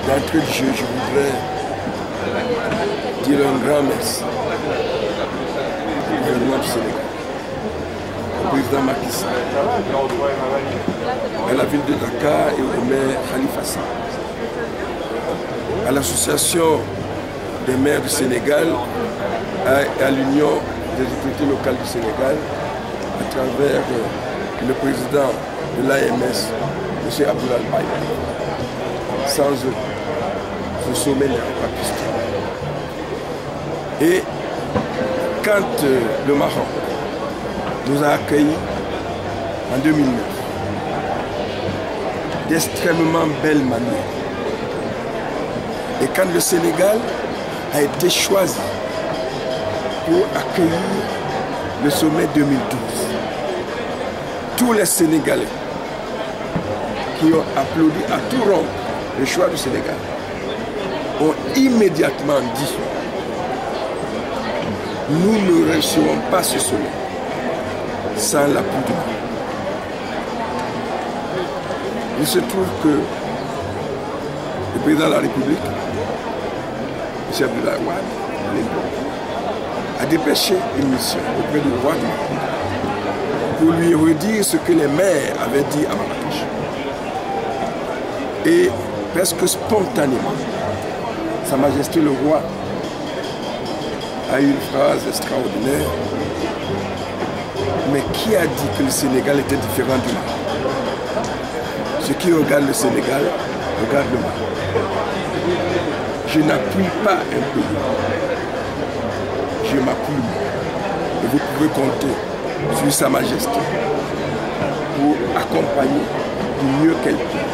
d'entrée de jeu, je voudrais dire un grand merci au gouvernement du Sénégal, au président Macky Sall, à la ville de Dakar et au maire Khalifa Sall, à l'association des maires du Sénégal et à l'Union des autorités locales du Sénégal, à travers le président de l'AMS, M. Abdoulaye Baye. Sans eux, ce sommet n'aurait pas pu se tenir. Et quand le Maroc nous a accueillis en 2009, d'extrêmement belles manières, et quand le Sénégal a été choisi pour accueillir le sommet 2012, tous les Sénégalais qui ont applaudi à tout rompre le choix du Sénégal ont immédiatement dit: nous ne réussirons pas ce sommet sans l'appui du Maroc. Il se trouve que le président de la République, M. Abdoulaye Wade, a dépêché une mission auprès du roi du Maroc pour lui redire ce que les maires avaient dit à Marrakech. Et presque spontanément, Sa Majesté le roi a eu une phrase extraordinaire. Mais qui a dit que le Sénégal était différent du Maroc? Ceux qui regardent le Sénégal regardent le Maroc. Je n'appuie pas un pays, je m'appuie. Et vous pouvez compter sur Sa Majesté pour accompagner du mieux qu'elle peut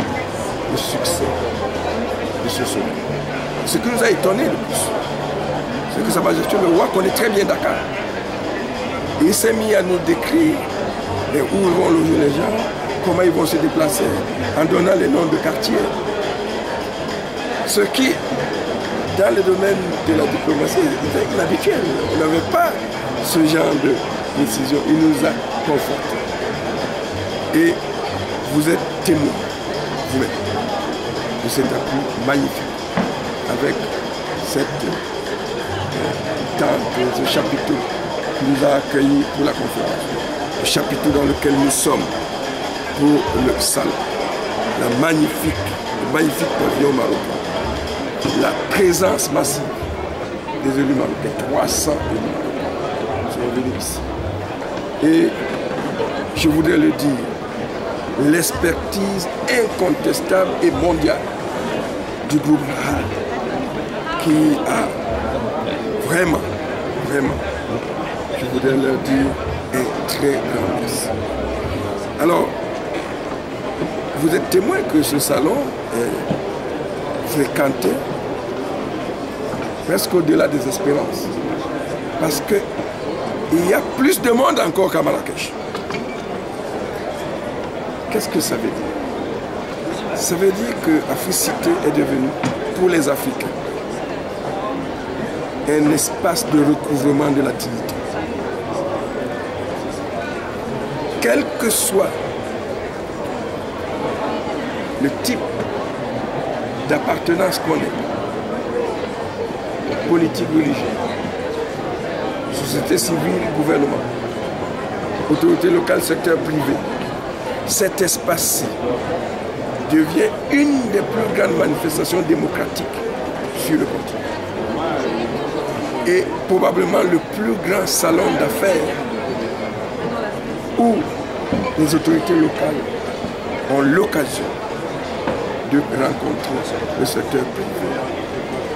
le succès de ce sommet. Ce qui nous a étonné le plus, c'est que Sa Majesté le roi connaît très bien Dakar. Et il s'est mis à nous décrire où vont loger les gens, comment ils vont se déplacer, en donnant les noms de quartiers. Ce qui, dans le domaine de la diplomatie, était inhabituel. On n'avait pas ce genre de décision. Il nous a confortés. Et vous êtes témoins, vous-même, de cet appui magnifique, avec cette tente, ce chapiteau qui nous a accueillis pour la conférence. Le chapiteau dans lequel nous sommes pour le salon. Le magnifique pavillon marocain. La présence massive des élus marocains. 300 élus marocains sont venus ici. Et je voudrais le dire, l'expertise incontestable et mondiale du groupe Mahal qui a vraiment, je voudrais leur dire, un très grand merci. Alors, vous êtes témoin que ce salon est fréquenté presque au-delà des espérances. Parce qu'il y a plus de monde encore qu'à Marrakech. Qu'est-ce que ça veut dire? Ça veut dire que Africité est devenue, pour les Africains, un espace de recouvrement de la dignité. Quel que soit le type d'appartenance qu'on est, politique, religieuse, société civile, gouvernement, autorité locale, secteur privé, cet espace-ci devient une des plus grandes manifestations démocratiques sur le continent. Et probablement le plus grand salon d'affaires où les autorités locales ont l'occasion de rencontrer le secteur privé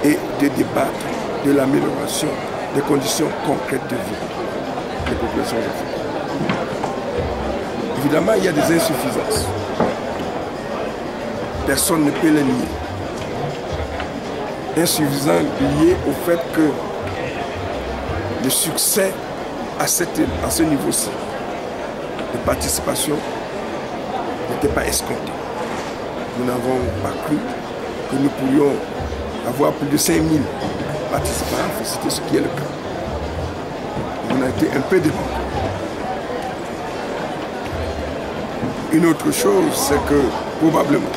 et de débattre de l'amélioration des conditions concrètes de vie des populations africaines. Évidemment, il y a des insuffisances. Personne ne peut les nier. Insuffisants liés au fait que le succès à ce niveau-ci de participation n'était pas escompté. Nous n'avons pas cru que nous pourrions avoir plus de 5000 participants à Africité, ce qui est le cas. On a été un peu déçus. Une autre chose, c'est que probablement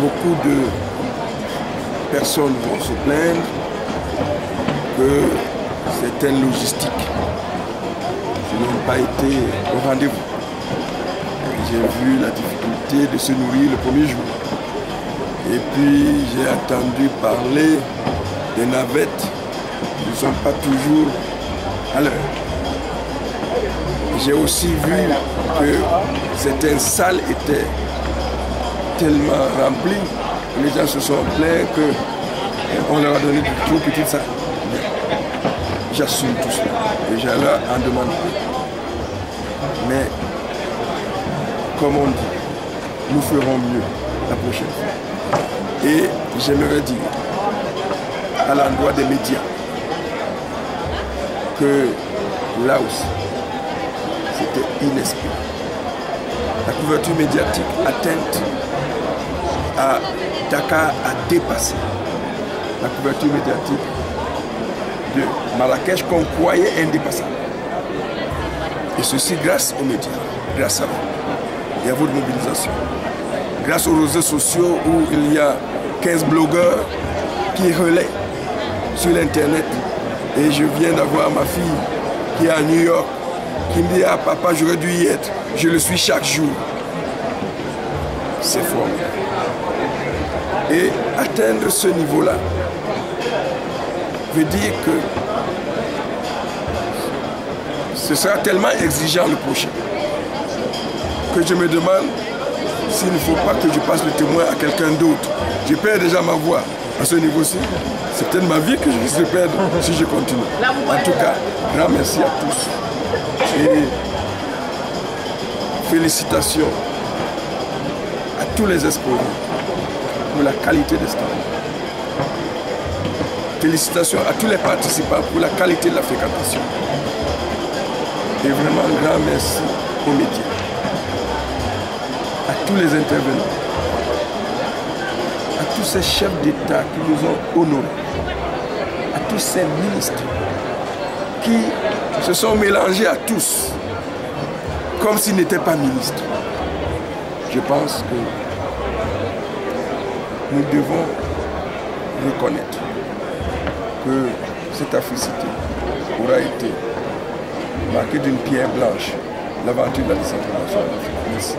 beaucoup de personnes vont se plaindre que certaines logistiques n'ont pas été au rendez-vous. J'ai vu la difficulté de se nourrir le premier jour. Et puis j'ai entendu parler des navettes qui ne sont pas toujours à l'heure. J'ai aussi vu que certaines salles étaient tellement remplies que les gens se sont plaints qu'on leur a donné de trop petites salles. J'assume tout cela et je leur en demande plus. Mais comme on dit, nous ferons mieux la prochaine fois. Et j'aimerais dire à l'endroit des médias que là aussi, c'était inespéré. La couverture médiatique atteinte à Dakar a dépassé la couverture médiatique de Marrakech qu'on croyait indépassable. Et ceci grâce aux médias, grâce à vous et à votre mobilisation. Grâce aux réseaux sociaux où il y a 15 blogueurs qui relaient sur l'internet. Et je viens d'avoir ma fille qui est à New York, qui me dit « Ah papa, j'aurais dû y être, je le suis chaque jour ». C'est fort. Et atteindre ce niveau-là veut dire que ce sera tellement exigeant le prochain que je me demande s'il ne faut pas que je passe le témoin à quelqu'un d'autre. Je perds déjà ma voix à ce niveau-ci. C'est peut-être ma vie que je risque de perdre si je continue. En tout cas, grand merci à tous. Et félicitations à tous les exposants pour la qualité des stands. Félicitations à tous les participants pour la qualité de la fréquentation. Et vraiment, grand merci aux médias, à tous les intervenants, à tous ces chefs d'État qui nous ont honorés, à tous ces ministres qui se sont mélangés à tous, comme s'ils n'étaient pas ministres. Je pense que nous devons reconnaître que cette africité aura été marquée d'une pierre blanche, l'aventure de la décentralisation. Merci.